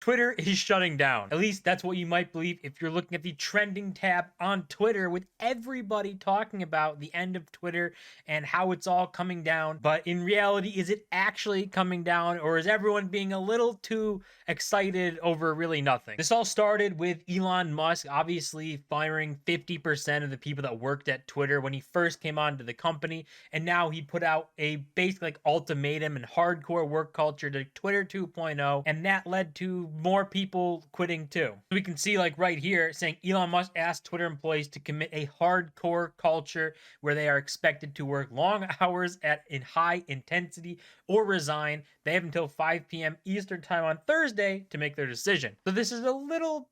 Twitter is shutting down. At least that's what you might believe if you're looking at the trending tab on Twitter, with everybody talking about the end of Twitter and how it's all coming down. But in reality, is it actually coming down, or is everyone being a little too excited over really nothing? This all started with Elon Musk obviously firing 50% of the people that worked at Twitter when he first came onto the company. And now he put out a basic like ultimatum and hardcore work culture to Twitter 2.0, and that led to more people quitting too. We can see like right here saying Elon Musk asked Twitter employees to commit a hardcore culture where they are expected to work long hours at in high intensity or resign. They have until 5 p.m. Eastern time on Thursday to make their decision. So this is a little,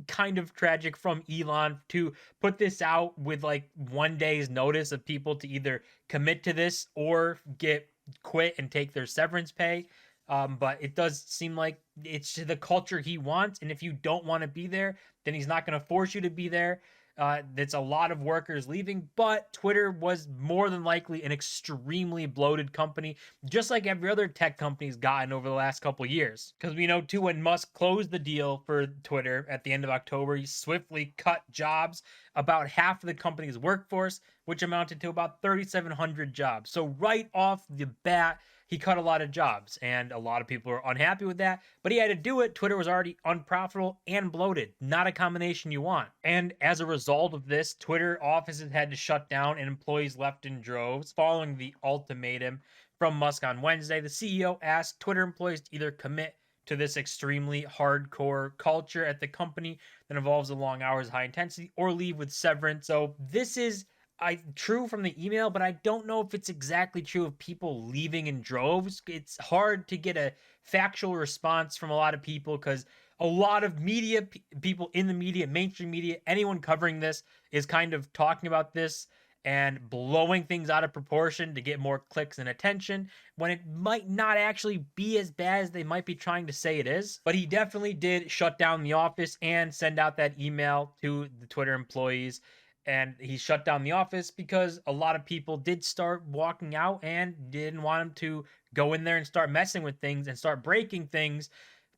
kind of tragic from Elon to put this out with like 1 day's notice of people to either commit to this or get quit and take their severance pay. But it does seem like it's the culture he wants, and if you don't want to be there, then he's not going to force you to be there. That's a lot of workers leaving, but Twitter was more than likely an extremely bloated company, just like every other tech company's gotten over the last couple years. Because we know too, when Musk closed the deal for Twitter at the end of October, he swiftly cut jobs, about half of the company's workforce, which amounted to about 3,700 jobs. So right off the bat, he cut a lot of jobs, and a lot of people are unhappy with that, but he had to do it. Twitter was already unprofitable and bloated, not a combination you want. And as a result of this, Twitter offices had to shut down and employees left in droves. Following the ultimatum from Musk on Wednesday, the CEO asked Twitter employees to either commit to this extremely hardcore culture at the company that involves the long hours, high intensity, or leave with severance. So this is true from the email, but I don't know if it's exactly true of people leaving in droves. It's hard to get a factual response from a lot of people because a lot of media people in the media, mainstream media, anyone covering this is kind of talking about this and blowing things out of proportion to get more clicks and attention when it might not actually be as bad as they might be trying to say it is. But he definitely did shut down the office and send out that email to the Twitter employees, and he shut down the office because a lot of people did start walking out and didn't want him to go in there and start messing with things and start breaking things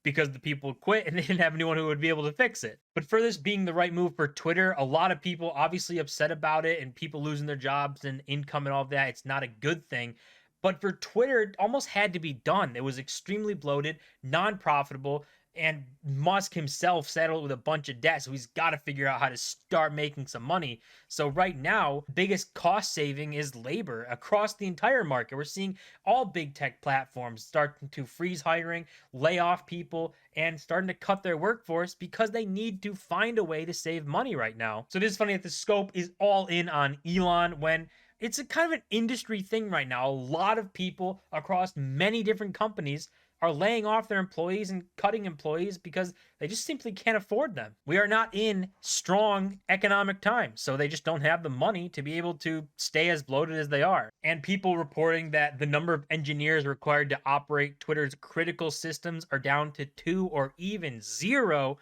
because the people quit and they didn't have anyone who would be able to fix it. But for this being the right move for Twitter, a lot of people obviously upset about it, and people losing their jobs and income and all of that. It's not a good thing. But for Twitter, it almost had to be done. It was extremely bloated, non profitable, and Musk himself settled with a bunch of debt, so he's got to figure out how to start making some money. So right now, biggest cost saving is labor across the entire market. We're seeing all big tech platforms starting to freeze hiring, lay off people, and starting to cut their workforce because they need to find a way to save money right now. So it is funny that the scope is all in on Elon when it's a kind of an industry thing right now. A lot of people across many different companies are laying off their employees and cutting employees because they just simply can't afford them. We are not in strong economic times, so they just don't have the money to be able to stay as bloated as they are. And people reporting that the number of engineers required to operate Twitter's critical systems are down to 2 or even 0.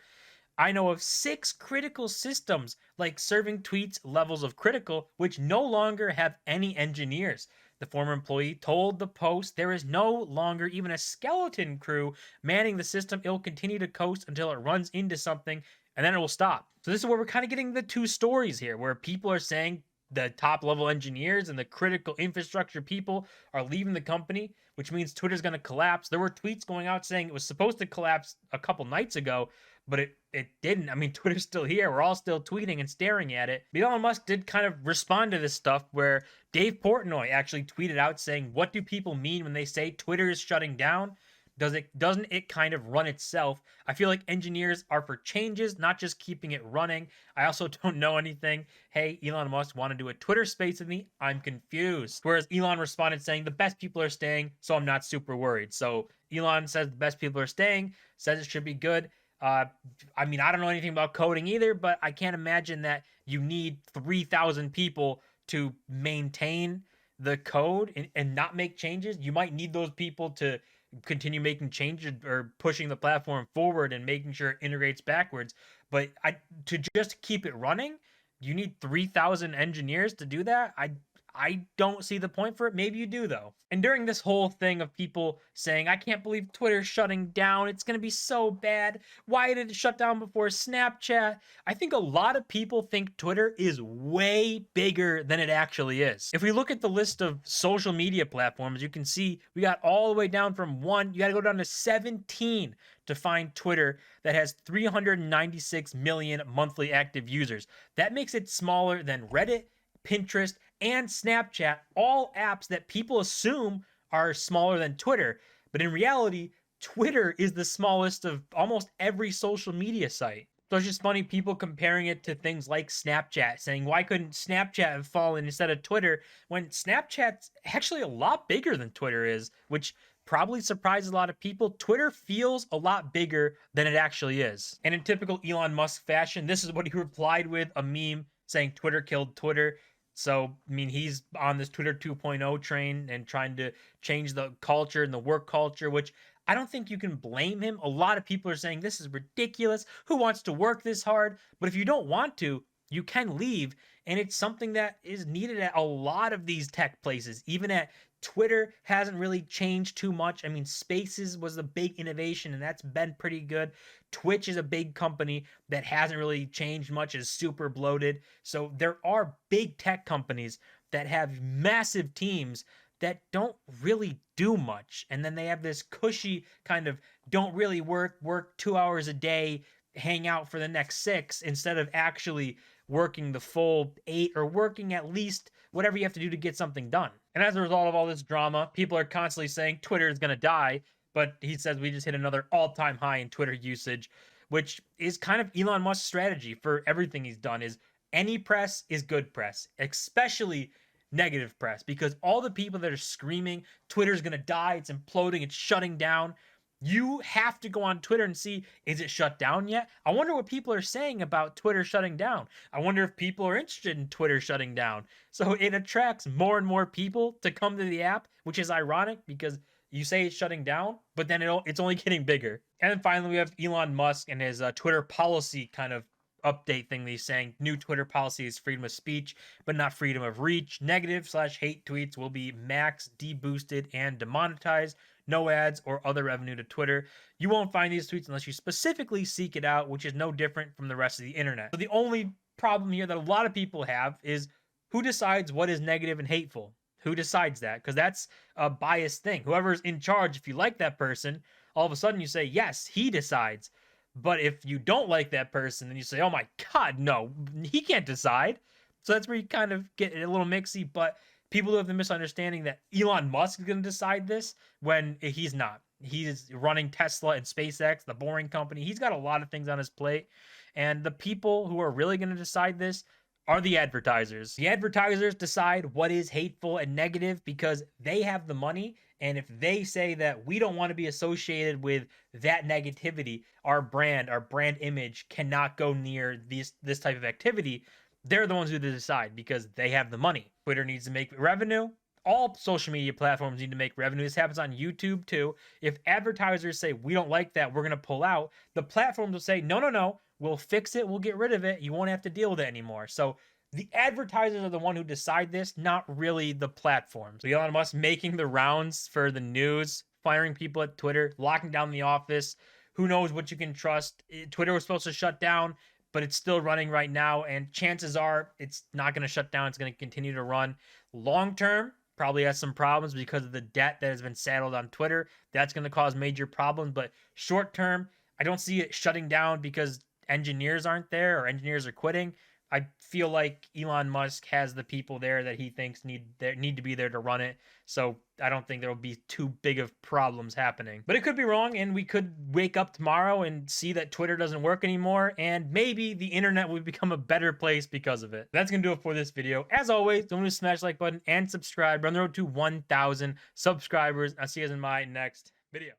I know of 6 critical systems, like serving tweets levels of critical, which no longer have any engineers. The former employee told the Post there is no longer even a skeleton crew manning the system. It will continue to coast until it runs into something, and then it will stop. So this is where we're kind of getting the two stories here, where people are saying the top level engineers and the critical infrastructure people are leaving the company, which means Twitter's going to collapse. There were tweets going out saying it was supposed to collapse a couple nights ago, but it didn't. I mean, Twitter's still here. We're all still tweeting and staring at it. But Elon Musk did kind of respond to this stuff, where Dave Portnoy actually tweeted out saying, "What do people mean when they say Twitter is shutting down? Doesn't it kind of run itself? I feel like engineers are for changes, not just keeping it running. I also don't know anything. Hey, Elon Musk want to do a Twitter space with me? I'm confused." Whereas Elon responded saying, "The best people are staying, so I'm not super worried." So Elon says the best people are staying, says it should be good. Uh, I mean, I don't know anything about coding either, but I can't imagine that you need 3,000 people to maintain the code and not make changes. You might need those people to continue making changes or pushing the platform forward and making sure it integrates backwards. But to just keep it running, you need 3,000 engineers to do that. I don't see the point for it. Maybe you do, though. And during this whole thing of people saying, I can't believe Twitter's shutting down, it's going to be so bad. Why did it shut down before Snapchat? I think a lot of people think Twitter is way bigger than it actually is. If we look at the list of social media platforms, you can see we got all the way down from 1, you got to go down to 17 to find Twitter that has 396 million monthly active users. That makes it smaller than Reddit, Pinterest, and Snapchat, all apps that people assume are smaller than Twitter. But in reality, Twitter is the smallest of almost every social media site. So it's just funny people comparing it to things like Snapchat, saying, why couldn't Snapchat have fallen instead of Twitter, when Snapchat's actually a lot bigger than Twitter is, which probably surprises a lot of people. Twitter feels a lot bigger than it actually is. And in typical Elon Musk fashion, this is what he replied with, a meme saying Twitter killed Twitter. So, I mean, he's on this Twitter 2.0 train and trying to change the culture and the work culture, which I don't think you can blame him. A lot of people are saying this is ridiculous. Who wants to work this hard? But if you don't want to, you can leave. And it's something that is needed at a lot of these tech places. Even at Twitter hasn't really changed too much. I mean, Spaces was a big innovation, and that's been pretty good. Twitch is a big company that hasn't really changed much, is super bloated. So there are big tech companies that have massive teams that don't really do much. And then they have this cushy kind of don't really work 2 hours a day, hang out for the next 6, instead of actually working the full 8 or working at least whatever you have to do to get something done. And as a result of all this drama, people are constantly saying Twitter is going to die. But he says we just hit another all-time high in Twitter usage, which is kind of Elon Musk's strategy for everything he's done. Is any press is good press, especially negative press, because all the people that are screaming Twitter's gonna die, it's imploding, it's shutting down, you have to go on Twitter and see, is it shut down yet? I wonder what people are saying about Twitter shutting down. I wonder if people are interested in Twitter shutting down. So it attracts more and more people to come to the app, which is ironic because you say it's shutting down, but then it's only getting bigger. And then finally, we have Elon Musk and his Twitter policy kind of update thing. He's saying new Twitter policy is freedom of speech, but not freedom of reach. Negative/hate tweets will be max deboosted and demonetized. No ads or other revenue to Twitter. You won't find these tweets unless you specifically seek it out, which is no different from the rest of the internet. So the only problem here that a lot of people have is who decides what is negative and hateful? Who decides that? Because that's a biased thing. Whoever's in charge, if you like that person, all of a sudden you say, yes, he decides. But if you don't like that person, then you say, oh my God, no, he can't decide. So that's where you kind of get a little mixy. But people who have the misunderstanding that Elon Musk is going to decide this when he's not. He's running Tesla and SpaceX, the boring company. He's got a lot of things on his plate. And the people who are really going to decide this are the advertisers. The advertisers decide what is hateful and negative because they have the money. And if they say that we don't want to be associated with that negativity, our brand image cannot go near this type of activity, they're the ones who decide because they have the money. Twitter needs to make revenue. All social media platforms need to make revenue. This happens on YouTube too. If advertisers say, we don't like that, we're going to pull out, the platforms will say, no, no, no, we'll fix it. We'll get rid of it. You won't have to deal with it anymore. So the advertisers are the one who decide this, not really the platforms. So Elon Musk making the rounds for the news, firing people at Twitter, locking down the office. Who knows what you can trust? Twitter was supposed to shut down, but it's still running right now. And chances are it's not going to shut down. It's going to continue to run. Long term, probably has some problems because of the debt that has been saddled on Twitter. That's going to cause major problems. But short term, I don't see it shutting down because engineers aren't there or engineers are quitting. I feel like Elon Musk has the people there that he thinks need to be there to run it. So I don't think there will be too big of problems happening. But it could be wrong, and we could wake up tomorrow and see that Twitter doesn't work anymore, and maybe the internet will become a better place because of it. That's going to do it for this video. As always, don't forget to smash the like button and subscribe. We're on the road to 1,000 subscribers. I'll see you guys in my next video.